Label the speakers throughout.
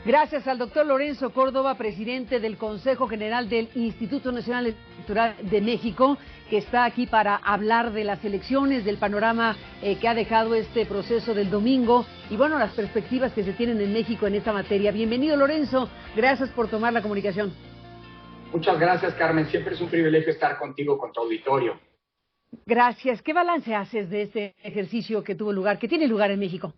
Speaker 1: Gracias al doctor Lorenzo Córdoba, presidente del Consejo General del Instituto Nacional Electoral de México, que está aquí para hablar de las elecciones, del panorama que ha dejado este proceso del domingo y bueno, las perspectivas que se tienen en México en esta materia. Bienvenido, Lorenzo, gracias por tomar la comunicación.
Speaker 2: Muchas gracias, Carmen, siempre es un privilegio estar contigo, con tu auditorio.
Speaker 1: Gracias. ¿Qué balance haces de este ejercicio que tuvo lugar, que tiene lugar en México?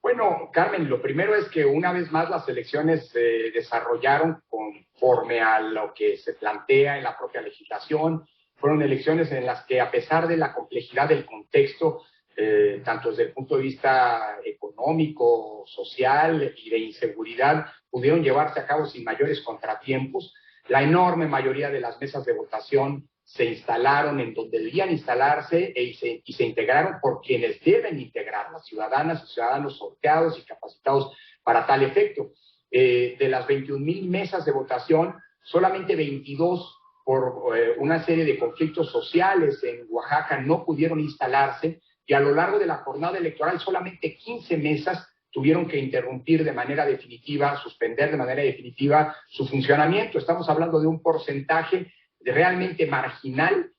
Speaker 2: Bueno, Carmen, lo primero es que una vez más las elecciones se desarrollaron conforme a lo que se plantea en la propia legislación. Fueron elecciones en las que, a pesar de la complejidad del contexto, tanto desde el punto de vista económico, social y de inseguridad, pudieron llevarse a cabo sin mayores contratiempos. La enorme mayoría de las mesas de votación se instalaron en donde debían instalarse y se integraron por quienes deben integrar, las ciudadanas y ciudadanos sorteados y capacitados para tal efecto. De las 21,000 mesas de votación, solamente 22 por una serie de conflictos sociales en Oaxaca no pudieron instalarse, y a lo largo de la jornada electoral solamente 15 mesas tuvieron que interrumpir de manera definitiva, suspender de manera definitiva su funcionamiento. Estamos hablando de un porcentaje realmente marginal,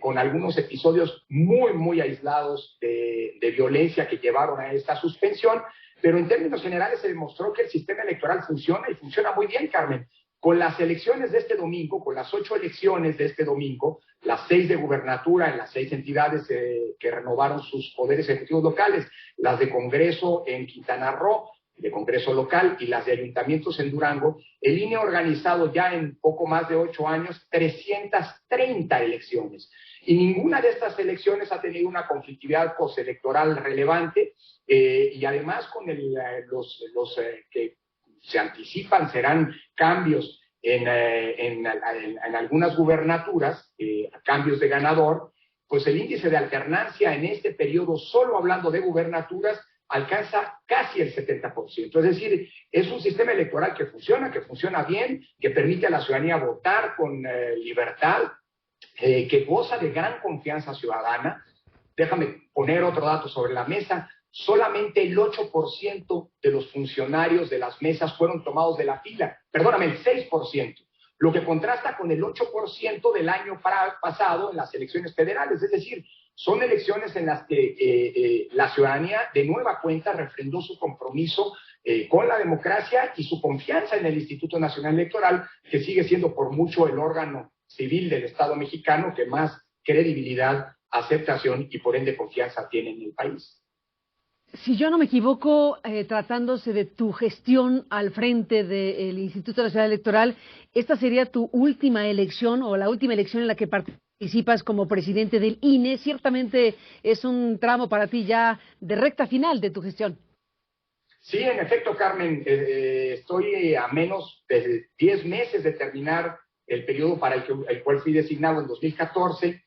Speaker 2: con algunos episodios muy aislados de violencia que llevaron a esta suspensión, pero en términos generales se demostró que el sistema electoral funciona y funciona muy bien, Carmen. Con las elecciones de este domingo, con las 8 elecciones de este domingo, las 6 de gubernatura en las 6 entidades que renovaron sus poderes ejecutivos locales, las de Congreso en Quintana Roo, de Congreso local, y las de ayuntamientos en Durango, el INE ha organizado ya en poco más de 8 años 330 elecciones. Y ninguna de estas elecciones ha tenido una conflictividad postelectoral relevante, y además con los que se anticipan serán cambios en algunas gubernaturas, cambios de ganador, pues el índice de alternancia en este periodo, solo hablando de gubernaturas, alcanza casi el 70%. Es decir, es un sistema electoral que funciona bien, que permite a la ciudadanía votar con libertad, que goza de gran confianza ciudadana. Déjame poner otro dato sobre la mesa. Solamente el 8% de los funcionarios de las mesas fueron tomados de la fila. Perdóname, el 6%. Lo que contrasta con el 8% del año pasado en las elecciones federales. Es decir, son elecciones en las que la ciudadanía de nueva cuenta refrendó su compromiso con la democracia y su confianza en el Instituto Nacional Electoral, que sigue siendo por mucho el órgano civil del Estado mexicano que más credibilidad, aceptación y por ende confianza tiene en el país.
Speaker 1: Si yo no me equivoco, tratándose de tu gestión al frente del Instituto Nacional Electoral, ¿esta sería tu última elección o la última elección en la que participas como presidente del INE? Ciertamente es un tramo para ti ya de recta final de tu gestión.
Speaker 2: Sí, en efecto, Carmen, estoy a menos de 10 meses de terminar el periodo para el cual fui designado en 2014,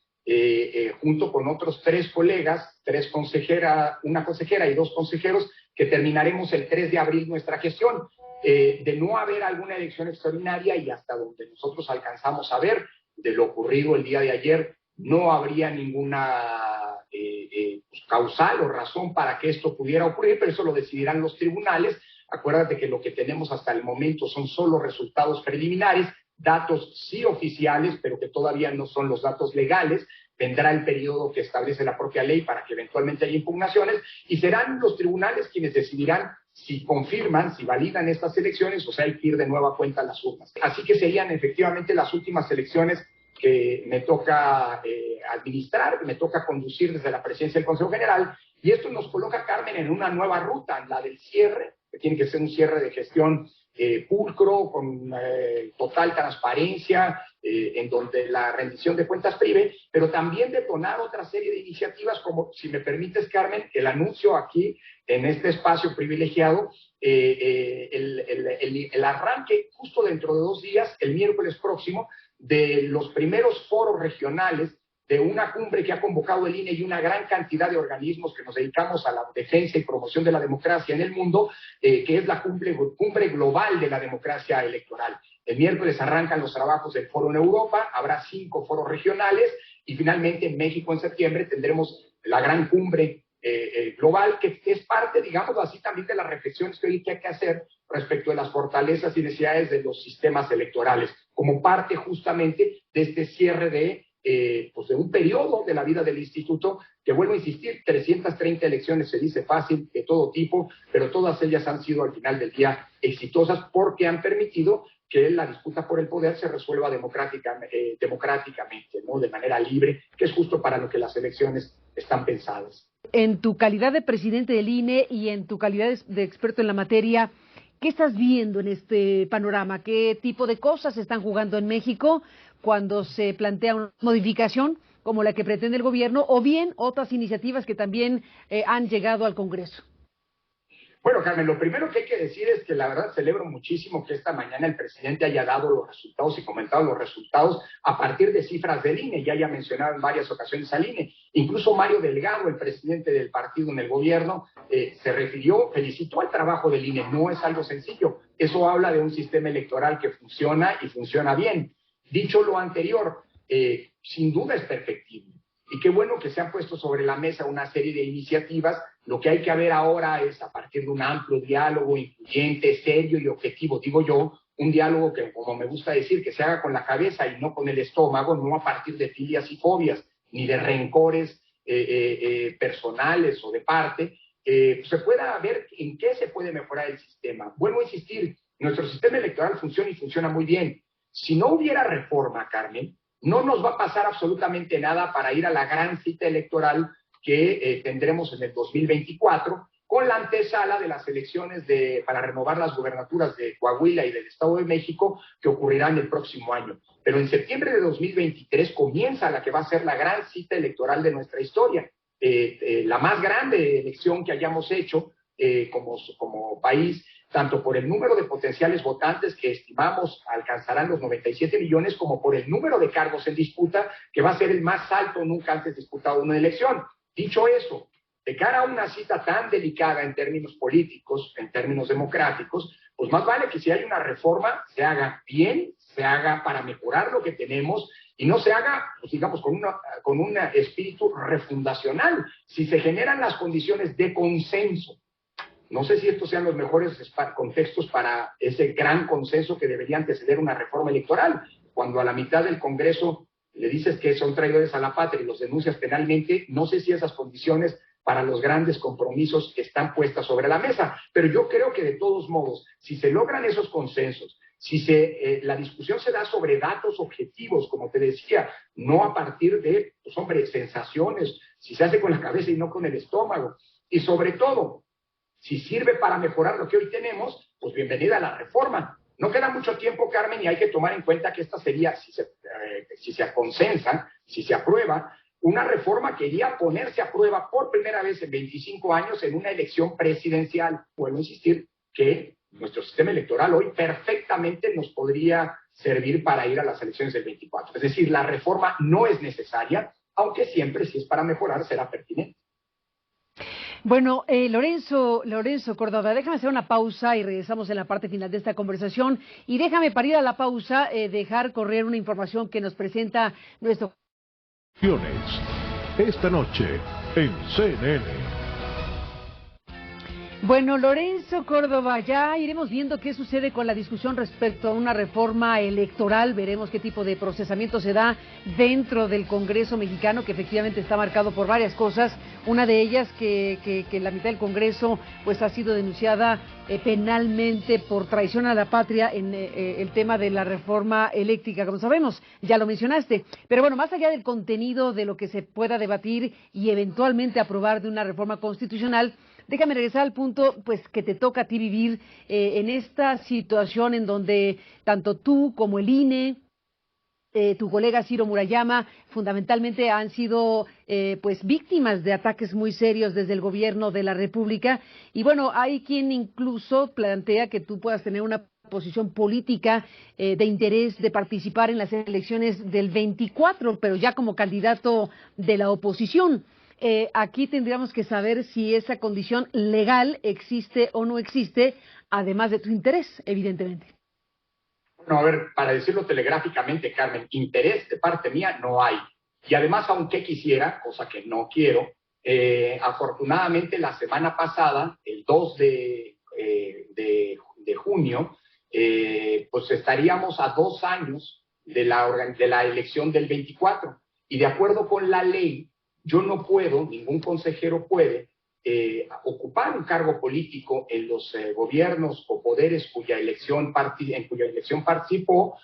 Speaker 2: junto con otros 3 colegas, una consejera y 2 consejeros, que terminaremos el 3 de abril nuestra gestión. De no haber alguna elección extraordinaria, y hasta donde nosotros alcanzamos a ver de lo ocurrido el día de ayer, no habría ninguna causal o razón para que esto pudiera ocurrir, pero eso lo decidirán los tribunales. Acuérdate que lo que tenemos hasta el momento son solo resultados preliminares, datos sí oficiales, pero que todavía no son los datos legales. Vendrá el periodo que establece la propia ley para que eventualmente haya impugnaciones, y serán los tribunales quienes decidirán si confirman, si validan estas elecciones, o sea, hay que ir de nueva cuenta a las urnas. Así que serían efectivamente las últimas elecciones que me toca administrar, que me toca conducir desde la presidencia del Consejo General, y esto nos coloca, Carmen, en una nueva ruta, la del cierre, que tiene que ser un cierre de gestión pulcro, con total transparencia, en donde la rendición de cuentas prive, pero también detonar otra serie de iniciativas, como, si me permites, Carmen, el anuncio aquí, en este espacio privilegiado, el arranque justo dentro de 2 días, el miércoles próximo, de los primeros foros regionales de una cumbre que ha convocado el INE y una gran cantidad de organismos que nos dedicamos a la defensa y promoción de la democracia en el mundo, que es la cumbre global de la democracia electoral. El miércoles arrancan los trabajos del foro en Europa, habrá 5 foros regionales, y finalmente en México en septiembre tendremos la gran cumbre global, que es parte, digamos así, también de las reflexiones que hoy hay que hacer respecto de las fortalezas y necesidades de los sistemas electorales, como parte justamente de este cierre pues de un periodo de la vida del instituto, que vuelvo a insistir, 330 elecciones, se dice fácil, de todo tipo, pero todas ellas han sido al final del día exitosas porque han permitido que la disputa por el poder se resuelva democráticamente, ¿no? De manera libre, que es justo para lo que las elecciones están pensadas.
Speaker 1: En tu calidad de presidente del INE y en tu calidad de experto en la materia, ¿qué estás viendo en este panorama? ¿Qué tipo de cosas se están jugando en México cuando se plantea una modificación como la que pretende el gobierno o bien otras iniciativas que también han llegado al Congreso?
Speaker 2: Bueno, Carmen, lo primero que hay que decir es que la verdad celebro muchísimo que esta mañana el presidente haya dado los resultados y comentado los resultados a partir de cifras del INE, ya haya mencionado en varias ocasiones al INE. Incluso Mario Delgado, el presidente del partido en el gobierno, se refirió, felicitó al trabajo del INE. No es algo sencillo. Eso habla de un sistema electoral que funciona y funciona bien. Dicho lo anterior, sin duda es perfectible. Y qué bueno que se han puesto sobre la mesa una serie de iniciativas. Lo que hay que ver ahora es, a partir de un amplio diálogo incluyente, serio y objetivo, digo yo, un diálogo que, como me gusta decir, que se haga con la cabeza y no con el estómago, no a partir de filias y fobias, ni de rencores personales o de parte, se pueda ver en qué se puede mejorar el sistema. Vuelvo a insistir, nuestro sistema electoral funciona y funciona muy bien. Si no hubiera reforma, Carmen, no nos va a pasar absolutamente nada para ir a la gran cita electoral que tendremos en el 2024, con la antesala de las elecciones para renovar las gubernaturas de Coahuila y del Estado de México, que ocurrirán el próximo año. Pero en septiembre de 2023 comienza la que va a ser la gran cita electoral de nuestra historia, la más grande elección que hayamos hecho como país, tanto por el número de potenciales votantes que estimamos alcanzarán los 97 millones, como por el número de cargos en disputa, que va a ser el más alto nunca antes disputado en una elección. Dicho eso, de cara a una cita tan delicada en términos políticos, en términos democráticos, pues más vale que si hay una reforma, se haga bien, se haga para mejorar lo que tenemos y no se haga, pues digamos, con un espíritu refundacional. Si se generan las condiciones de consenso, no sé si estos sean los mejores contextos para ese gran consenso que debería anteceder una reforma electoral. Cuando a la mitad del Congreso le dices que son traidores a la patria y los denuncias penalmente, no sé si esas condiciones para los grandes compromisos están puestas sobre la mesa. Pero yo creo que de todos modos, si se logran esos consensos, si la discusión se da sobre datos objetivos, como te decía, no a partir de, pues hombre, sensaciones, si se hace con la cabeza y no con el estómago, y sobre todo, si sirve para mejorar lo que hoy tenemos, pues bienvenida a la reforma. No queda mucho tiempo, Carmen, y hay que tomar en cuenta que esta sería, si se consensa, si se aprueba, una reforma que iría a ponerse a prueba por primera vez en 25 años en una elección presidencial. Vuelvo a insistir que nuestro sistema electoral hoy perfectamente nos podría servir para ir a las elecciones del 24. Es decir, la reforma no es necesaria, aunque siempre, si es para mejorar, será pertinente.
Speaker 1: Bueno, Lorenzo Córdoba, déjame hacer una pausa y regresamos en la parte final de esta conversación. Y déjame, para ir a la pausa, dejar correr una información que nos presenta nuestro...
Speaker 3: Esta noche en CNN.
Speaker 1: Bueno, Lorenzo Córdoba, ya iremos viendo qué sucede con la discusión respecto a una reforma electoral. Veremos qué tipo de procesamiento se da dentro del Congreso mexicano, que efectivamente está marcado por varias cosas. Una de ellas que la mitad del Congreso pues ha sido denunciada penalmente por traición a la patria en el tema de la reforma eléctrica, como sabemos, ya lo mencionaste. Pero bueno, más allá del contenido de lo que se pueda debatir y eventualmente aprobar de una reforma constitucional, déjame regresar al punto pues que te toca a ti vivir en esta situación en donde tanto tú como el INE, tu colega Ciro Murayama, fundamentalmente han sido pues víctimas de ataques muy serios desde el gobierno de la República. Y bueno, hay quien incluso plantea que tú puedas tener una posición política de interés de participar en las elecciones del 24, pero ya como candidato de la oposición. Aquí tendríamos que saber si esa condición legal existe o no existe, además de tu interés, evidentemente.
Speaker 2: Bueno, a ver, para decirlo telegráficamente, Carmen, interés de parte mía no hay. Y además, aunque quisiera, cosa que no quiero, Afortunadamente, la semana pasada, el 2 de junio, pues estaríamos a 2 años de la elección del 24. Y de acuerdo con la ley, yo no puedo, ningún consejero puede, ocupar un cargo político en los gobiernos o poderes en cuya elección participó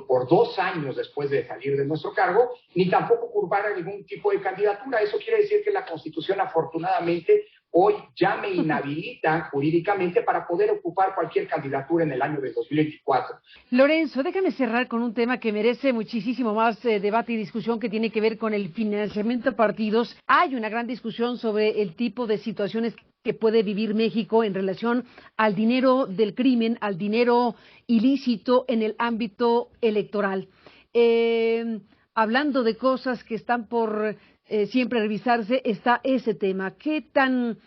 Speaker 2: por 2 años después de salir de nuestro cargo, ni tampoco ocupar algún tipo de candidatura. Eso quiere decir que la Constitución, afortunadamente, hoy ya me inhabilita jurídicamente para poder ocupar cualquier candidatura en el año de 2024.
Speaker 1: Lorenzo, déjame cerrar con un tema que merece muchísimo más debate y discusión, que tiene que ver con el financiamiento de partidos. Hay una gran discusión sobre el tipo de situaciones que puede vivir México en relación al dinero del crimen, al dinero ilícito en el ámbito electoral. Hablando de cosas que están por siempre revisarse, está ese tema. ¿Qué tan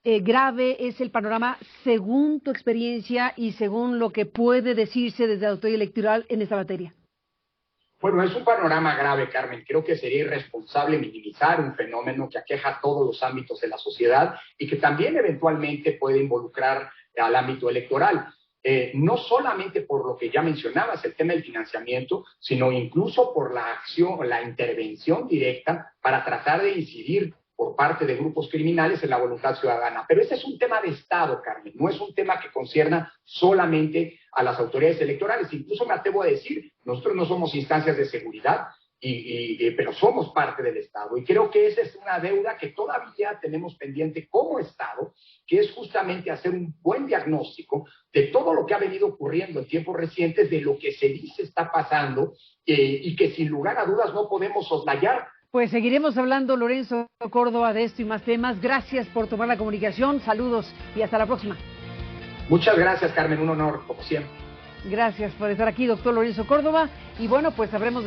Speaker 1: grave es el panorama según tu experiencia y según lo que puede decirse desde la autoridad electoral en esta materia?
Speaker 2: Bueno, es un panorama grave, Carmen. Creo que sería irresponsable minimizar un fenómeno que aqueja todos los ámbitos de la sociedad y que también eventualmente puede involucrar al ámbito electoral. No solamente por lo que ya mencionabas, el tema del financiamiento, sino incluso por la acción, la intervención directa para tratar de incidir por parte de grupos criminales en la voluntad ciudadana. Pero este es un tema de Estado, Carmen, no es un tema que concierna solamente a las autoridades electorales. Incluso me atrevo a decir, nosotros no somos instancias de seguridad, pero somos parte del Estado. Y creo que esa es una deuda que todavía tenemos pendiente como Estado, que es justamente hacer un buen diagnóstico de todo lo que ha venido ocurriendo en tiempos recientes, de lo que se dice está pasando, y que sin lugar a dudas no podemos soslayar.
Speaker 1: Pues seguiremos hablando, Lorenzo Córdoba, de esto y más temas. Gracias por tomar la comunicación, saludos y hasta la próxima.
Speaker 2: Muchas gracias, Carmen, un honor, como siempre.
Speaker 1: Gracias por estar aquí, doctor Lorenzo Córdoba. Y bueno, pues sabremos